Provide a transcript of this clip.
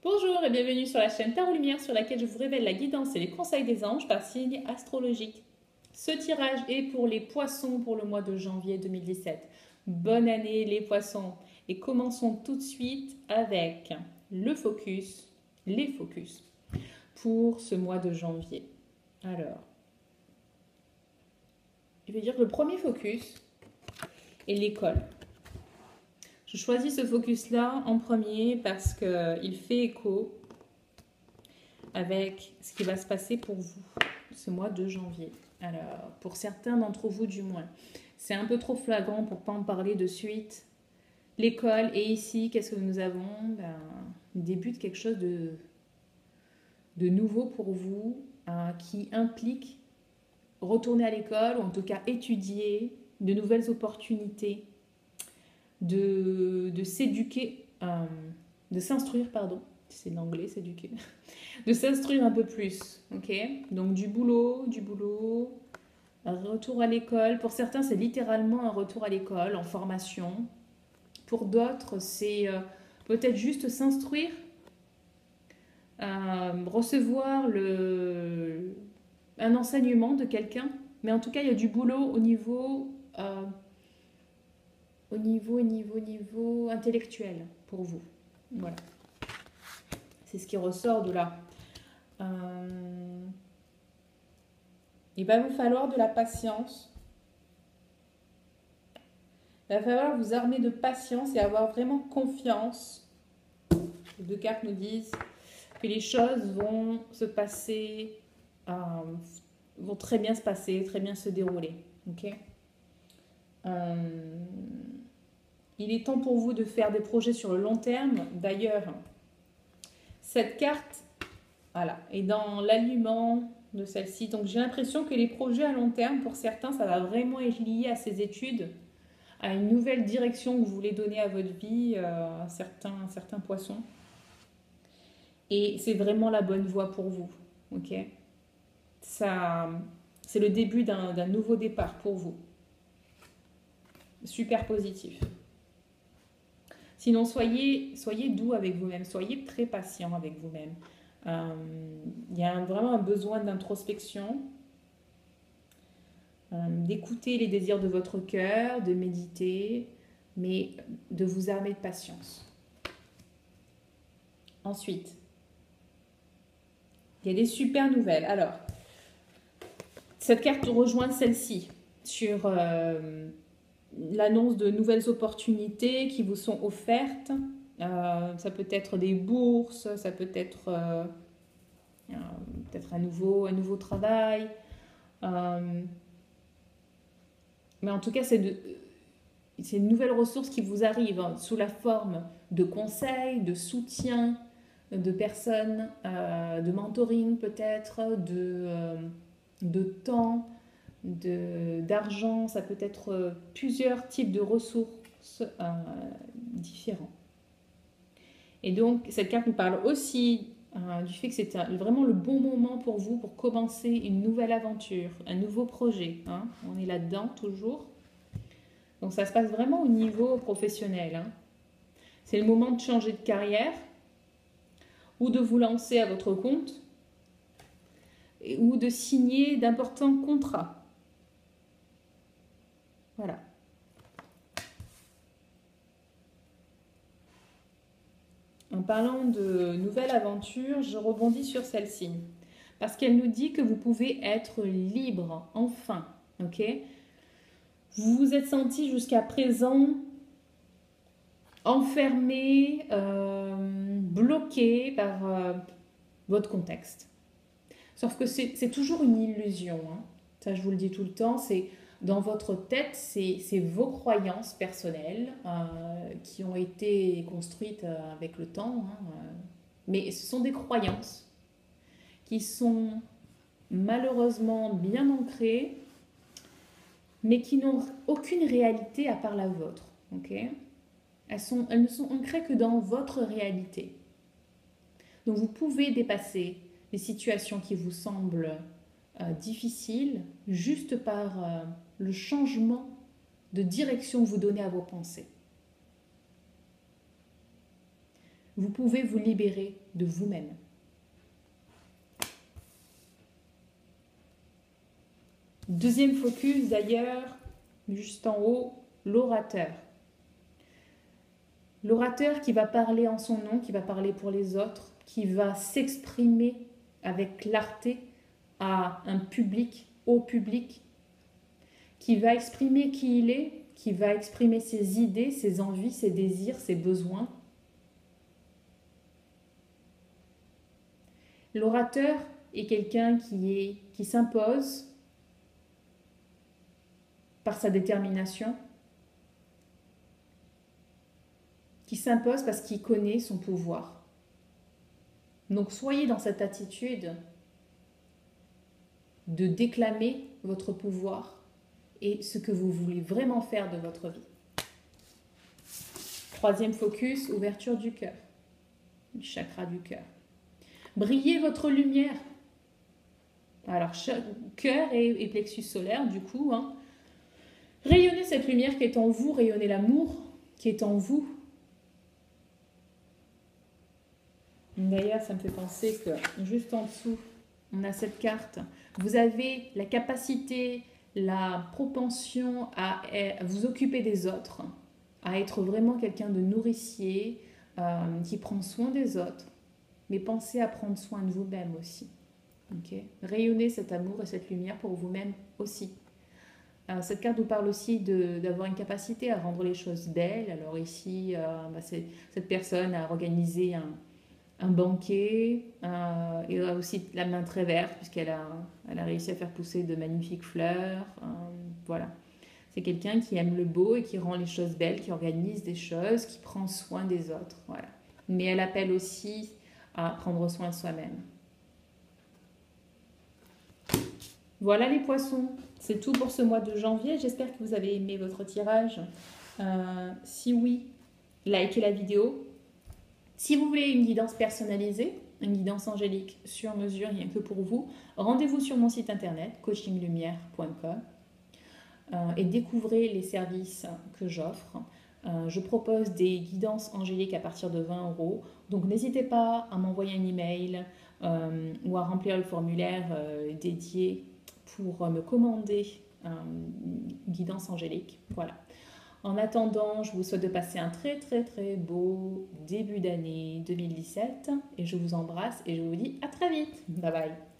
Bonjour et bienvenue sur la chaîne Tarot Lumière sur laquelle je vous révèle la guidance et les conseils des anges par signe astrologique. Ce tirage est pour les poissons pour le mois de janvier 2017. Bonne année les poissons et commençons tout de suite avec les focus pour ce mois de janvier. Alors, je vais dire que le premier focus est l'école. Je choisis ce focus-là en premier parce qu'il fait écho avec ce qui va se passer pour vous ce mois de janvier. Alors, pour certains d'entre vous du moins, c'est un peu trop flagrant pour ne pas en parler de suite. L'école, et ici, qu'est-ce que nous avons? Le début de quelque chose de nouveau pour vous, qui implique retourner à l'école, ou en tout cas étudier de nouvelles opportunités, de s'éduquer, de s'instruire, pardon, c'est l'anglais, s'éduquer, de s'instruire un peu plus, ok? Donc du boulot, un retour à l'école. Pour certains, c'est littéralement un retour à l'école, en formation. Pour d'autres, c'est peut-être juste s'instruire, recevoir un enseignement de quelqu'un. Mais en tout cas, il y a du boulot au niveau intellectuel pour vous. Voilà. C'est ce qui ressort de là. Il va vous falloir de la patience. Il va falloir vous armer de patience et avoir vraiment confiance. Les deux cartes nous disent que les choses vont se passer, vont très bien se passer, très bien se dérouler. Ok. Il est temps pour vous de faire des projets sur le long terme. D'ailleurs, cette carte, voilà, est dans l'aliment de celle-ci. Donc j'ai l'impression que les projets à long terme, pour certains, ça va vraiment être lié à ces études, à une nouvelle direction que vous voulez donner à votre vie, certains poissons. Et c'est vraiment la bonne voie pour vous. Ok. Ça, c'est le début d'un nouveau départ pour vous. Super positif. Sinon, soyez doux avec vous-même, soyez très patient avec vous-même. Il y a vraiment un besoin d'introspection, d'écouter les désirs de votre cœur, de méditer, mais de vous armer de patience. Ensuite, il y a des super nouvelles. Alors, cette carte rejoint celle-ci sur l'annonce de nouvelles opportunités qui vous sont offertes. Ça peut être des bourses, ça peut être peut-être un nouveau travail. Mais en tout cas, c'est une nouvelle ressource qui vous arrive sous la forme de conseils, de soutien, de personnes, de mentoring peut-être, de temps, d'argent. Ça peut être plusieurs types de ressources différents. Et donc, cette carte nous parle aussi du fait que c'est vraiment le bon moment pour vous pour commencer une nouvelle aventure, un nouveau projet. Hein. On est là-dedans toujours. Donc, ça se passe vraiment au niveau professionnel. Hein. C'est le moment de changer de carrière ou de vous lancer à votre compte ou de signer d'importants contrats. Voilà. En parlant de nouvelle aventure, je rebondis sur celle-ci. Parce qu'elle nous dit que vous pouvez être libre, enfin. Ok ? Vous vous êtes senti jusqu'à présent enfermé, bloqué par votre contexte. Sauf que c'est toujours une illusion. Hein. Ça, je vous le dis tout le temps. C'est dans votre tête, c'est vos croyances personnelles qui ont été construites avec le temps. Hein, mais ce sont des croyances qui sont malheureusement bien ancrées, mais qui n'ont aucune réalité à part la vôtre. Okay ? Elles ne sont ancrées que dans votre réalité. Donc vous pouvez dépasser les situations qui vous semblent difficiles juste par le changement de direction que vous donnez à vos pensées. Vous pouvez vous libérer de vous-même. Deuxième focus d'ailleurs, juste en haut, l'orateur. L'orateur qui va parler en son nom, qui va parler pour les autres, qui va s'exprimer avec clarté à un public, au public, qui va exprimer qui il est, qui va exprimer ses idées, ses envies, ses désirs, ses besoins. L'orateur est quelqu'un qui s'impose par sa détermination, qui s'impose parce qu'il connaît son pouvoir. Donc soyez dans cette attitude de déclamer votre pouvoir et ce que vous voulez vraiment faire de votre vie. Troisième focus, ouverture du cœur, le chakra du cœur. Brillez votre lumière. Alors, cœur et plexus solaire, du coup. Rayonnez cette lumière qui est en vous, rayonnez l'amour qui est en vous. D'ailleurs, ça me fait penser que juste en dessous, on a cette carte. Vous avez la capacité, la propension à vous occuper des autres, à être vraiment quelqu'un de nourricier, qui prend soin des autres. Mais pensez à prendre soin de vous-même aussi. Okay. Rayonnez cet amour et cette lumière pour vous-même aussi. Cette carte vous parle aussi d'avoir une capacité à rendre les choses belles. Alors ici, cette personne a organisé un banquet, et a aussi la main très verte puisqu'elle a réussi à faire pousser de magnifiques fleurs. Voilà. C'est quelqu'un qui aime le beau et qui rend les choses belles, qui organise des choses, qui prend soin des autres. Voilà. Mais elle appelle aussi à prendre soin de soi-même. Voilà les poissons, c'est tout pour ce mois de janvier. J'espère que vous avez aimé votre tirage. Si oui, likez la vidéo. Si vous voulez une guidance personnalisée, une guidance angélique sur mesure, rien que pour vous, rendez-vous sur mon site internet coachinglumière.com et découvrez les services que j'offre. Je propose des guidances angéliques à partir de 20 €. Donc n'hésitez pas à m'envoyer un email ou à remplir le formulaire dédié pour me commander une guidance angélique. Voilà. En attendant, je vous souhaite de passer un très très très beau début d'année 2017 et je vous embrasse et je vous dis à très vite. Bye bye.